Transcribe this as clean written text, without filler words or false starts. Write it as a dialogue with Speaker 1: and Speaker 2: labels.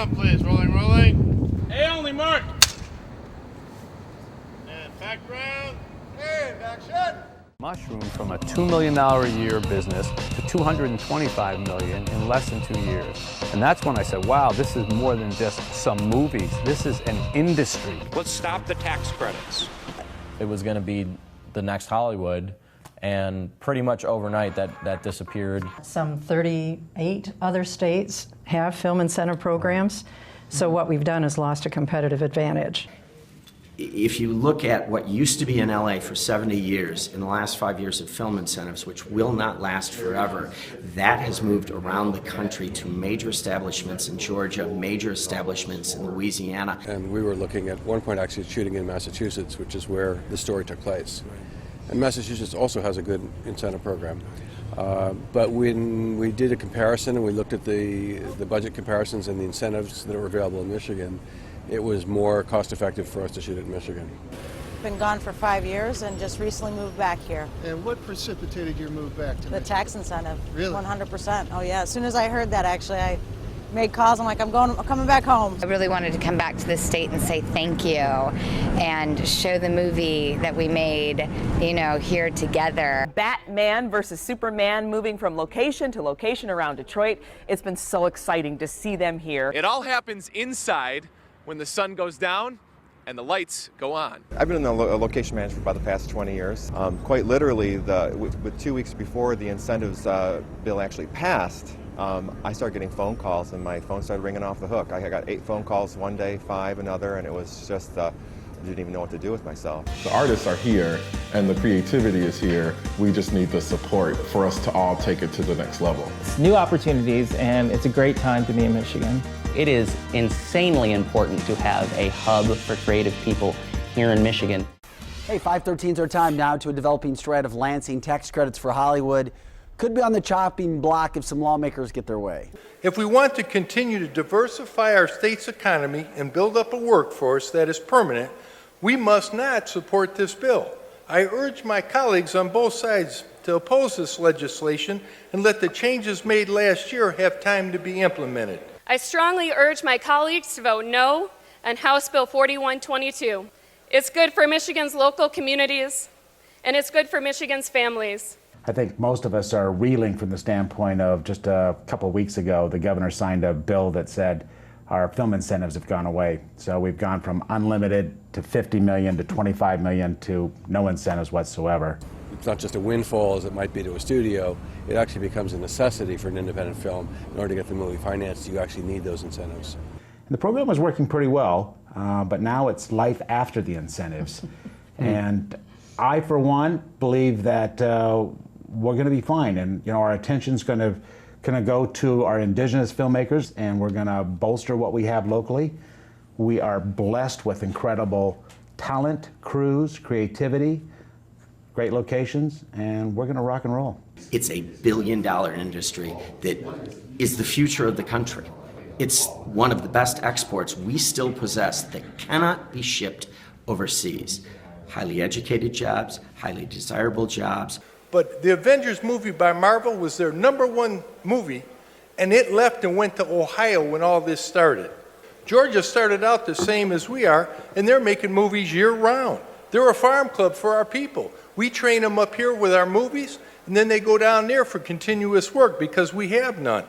Speaker 1: sound, please. Rolling, rolling. A only mark. And back round. And action.
Speaker 2: Mushroom from a $2 million a year business to $225 million in less than 2 years. And that's when I said, wow, this is more than just some movies. This is an industry.
Speaker 3: Let's stop the tax credits.
Speaker 4: It was going to be the next Hollywood, and pretty much overnight that disappeared.
Speaker 5: Some 38 other states have film incentive programs, so what we've done is lost a competitive advantage.
Speaker 6: If you look at what used to be in LA for 70 years, in the last 5 years of film incentives, which will not last forever, that has moved around the country to major establishments in Georgia, major establishments in Louisiana.
Speaker 7: And we were looking at one point actually shooting in Massachusetts, which is where the story took place. And Massachusetts also has a good incentive program. But when we did a comparison and we looked at the budget comparisons and the incentives that are available in Michigan, it was more cost-effective for us to shoot it in Michigan.
Speaker 8: Been gone for 5 years and just recently moved back here.
Speaker 9: And what precipitated your move back to Michigan?
Speaker 8: The tax incentive.
Speaker 9: Really?
Speaker 8: 100%. Oh yeah. As soon as I heard that, actually, I made calls. I'm like, I'm coming back home.
Speaker 10: I really wanted to come back to this state and say thank you and show the movie that we made, you know, here together.
Speaker 11: Batman versus Superman moving from location to location around Detroit. It's been so exciting to see them here.
Speaker 12: It all happens inside when the sun goes down and the lights go on.
Speaker 13: I've been a location manager for about the past 20 years. Quite literally, with 2 weeks before the incentives bill actually passed, I started getting phone calls and my phone started ringing off the hook. I got 8 phone calls one day, 5 another, and it was just, I didn't even know what to do with myself.
Speaker 14: The artists are here and the creativity is here. We just need the support for us to all take it to the next level.
Speaker 15: It's new opportunities and it's a great time to be in Michigan.
Speaker 16: It is insanely important to have a hub for creative people here in Michigan.
Speaker 17: Hey, 513's our time now to a developing strand of Lansing tax credits for Hollywood. Could be on the chopping block if some lawmakers get their way.
Speaker 18: If we want to continue to diversify our state's economy and build up a workforce that is permanent, we must not support this bill. I urge my colleagues on both sides to oppose this legislation and let the changes made last year have time to be implemented.
Speaker 19: I strongly urge my colleagues to vote no on House Bill 4122. It's good for Michigan's local communities, and it's good for Michigan's families.
Speaker 20: I think most of us are reeling from the standpoint of just a couple of weeks ago, the governor signed a bill that said our film incentives have gone away. So we've gone from unlimited to 50 million to 25 million to no incentives whatsoever.
Speaker 7: It's not just a windfall as it might be to a studio. It actually becomes a necessity for an independent film. In order to get the movie financed, you actually need those incentives.
Speaker 20: And the program was working pretty well, but now it's life after the incentives. And I, for one, believe that we're going to be fine. And you know, our attention's going to go to our indigenous filmmakers, and we're going to bolster what we have locally. We are blessed with incredible talent, crews, creativity, great locations, and we're going to rock and roll.
Speaker 6: It's a billion-dollar industry that is the future of the country. It's one of the best exports we still possess that cannot be shipped overseas. Highly educated jobs, highly desirable jobs.
Speaker 18: But the Avengers movie by Marvel was their #1 movie, and it left and went to Ohio when all this started. Georgia started out the same as we are, and they're making movies year-round. They're a farm club for our people. We train them up here with our movies, and then they go down there for continuous work because we have none.